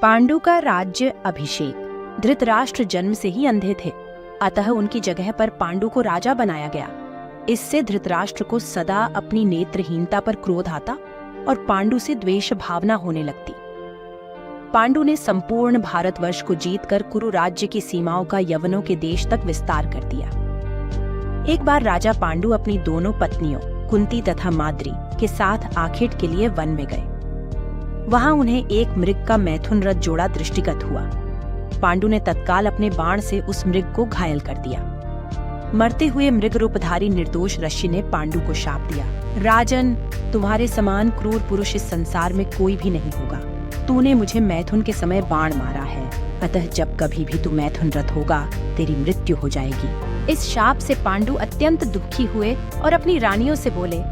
पांडु का राज्य अभिषेक। धृतराष्ट्र जन्म से ही अंधे थे, अतः उनकी जगह पर पांडु को राजा बनाया गया। इससे धृतराष्ट्र को सदा अपनी नेत्रहीनता पर क्रोध आता और पांडु से द्वेष भावना होने लगती। पांडु ने संपूर्ण भारतवर्ष को जीतकर कुरु राज्य की सीमाओं का यवनों के देश तक विस्तार कर दिया। एक बार राजा पांडु अपनी दोनों पत्नियों कुंती तथा माद्री के साथ आखेट के लिए वन में गए। वहां उन्हें एक मृग का मैथुन रथ जोड़ा दृष्टिगत हुआ। पांडु ने तत्काल अपने बाण से उस मृग को घायल कर दिया। मरते हुए मृग रूपधारी निर्दोष ऋषि ने पांडु को शाप दिया, राजन, तुम्हारे समान क्रूर पुरुष इस संसार में कोई भी नहीं होगा। तूने मुझे मैथुन के समय बाण मारा है, अतः जब कभी भी तू मैथुन रथ होगा तेरी मृत्यु हो जाएगी। इस शाप से पांडु अत्यंत दुखी हुए और अपनी रानियों से बोले,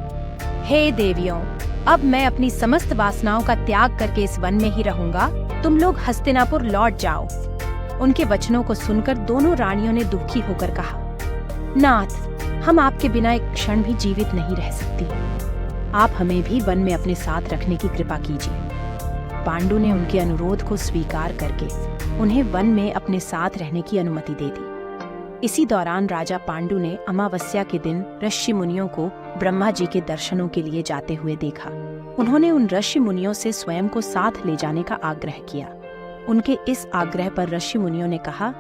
हे देवियों, अब मैं अपनी समस्त वासनाओं का त्याग करके इस वन में ही रहूंगा। तुम लोग हस्तिनापुर लौट जाओ। उनके वचनों को सुनकर दोनों रानियों ने दुखी होकर कहा, नाथ, हम आपके बिना एक क्षण भी जीवित नहीं रह सकती। आप हमें भी वन में अपने साथ रखने की कृपा कीजिए। पांडु ने उनके अनुरोध को स्वीकार करके उन्हें वन में अपने साथ रहने की अनुमति दे दी। इसी दौरान राजा पांडु ने अमावस्या के दिन ऋषि मुनियों को ब्रह्मा जी के दर्शनों के लिए जाते हुए देखा। उन्होंने उन ऋषि मुनियों से स्वयं को साथ ले जाने का आग्रह किया। उनके इस आग्रह पर ऋषि मुनियों ने कहा,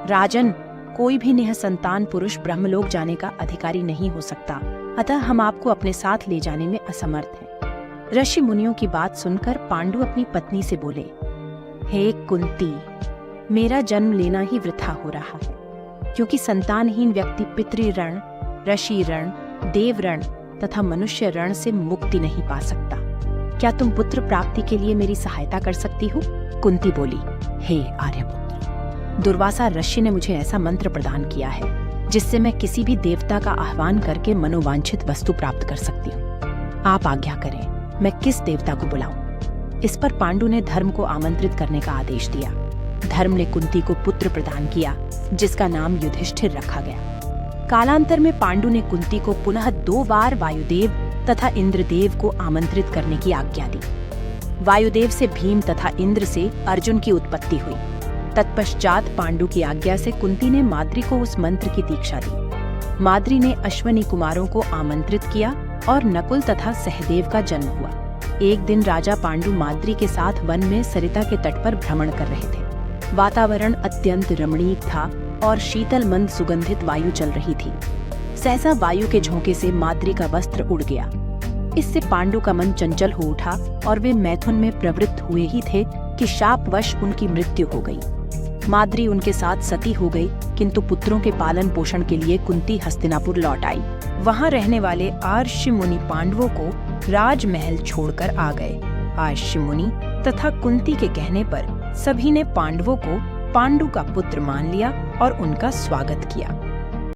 राजन, कोई भी निःसंतान पुरुष ब्रह्मलोक जाने का अधिकारी नहीं हो सकता, अतः हम आपको अपने साथ ले जाने में असमर्थ हैं। ऋषि मुनियों की बात सुनकर पांडु अपनी पत्नी से बोले, हे कुंती, मेरा जन्म लेना ही वृथा हो रहा है, क्योंकि संतानहीन व्यक्ति पितृऋण, ऋषि ऋण, देव ऋण तथा मनुष्य ऋण से मुक्ति नहीं पा सकता। क्या तुम पुत्र प्राप्ति के लिए मेरी सहायता कर सकती हो? कुंती बोली, हे आर्यपुत्र, दुर्वासा ऋषि ने मुझे ऐसा मंत्र प्रदान किया है जिससे मैं किसी भी देवता का आह्वान करके मनोवांछित वस्तु प्राप्त कर सकती हूँ। आप आज्ञा करें, मैं किस देवता को बुलाऊं? इस पर पांडु ने धर्म को आमंत्रित करने का आदेश दिया। धर्म ने कुंती को पुत्र प्रदान किया, जिसका नाम युधिष्ठिर रखा गया। कालांतर में पांडु ने कुंती को पुनः 2 बार वायुदेव तथा इंद्रदेव को आमंत्रित करने की आज्ञा दी। वायुदेव से भीम तथा इंद्र से अर्जुन की उत्पत्ति हुई। तत्पश्चात पांडु की आज्ञा से कुंती ने माद्री को उस मंत्र की दीक्षा दी। माद्री ने अश्वनी कुमारों को आमंत्रित किया और नकुल तथा सहदेव का जन्म हुआ। एक दिन राजा पांडु माद्री के साथ वन में सरिता के तट पर भ्रमण कर रहे थे। वातावरण अत्यंत रमणीक था और शीतल मंद सुगंधित वायु चल रही थी। सहसा वायु के झोंके से माद्री का वस्त्र उड़ गया। इससे पांडु का मन चंचल हो उठा और वे मैथुन में प्रवृत्त हुए ही थे कि शापवश उनकी मृत्यु हो गई। माद्री उनके साथ सती हो गई, किंतु पुत्रों के पालन पोषण के लिए कुंती हस्तिनापुर लौट आई। वहां रहने वाले आर्षि मुनि पांडवों को राजमहल छोड़कर आ गए। आर्षि मुनि तथा कुंती के कहने पर सभी ने पांडवों को पांडु का पुत्र मान लिया और उनका स्वागत किया।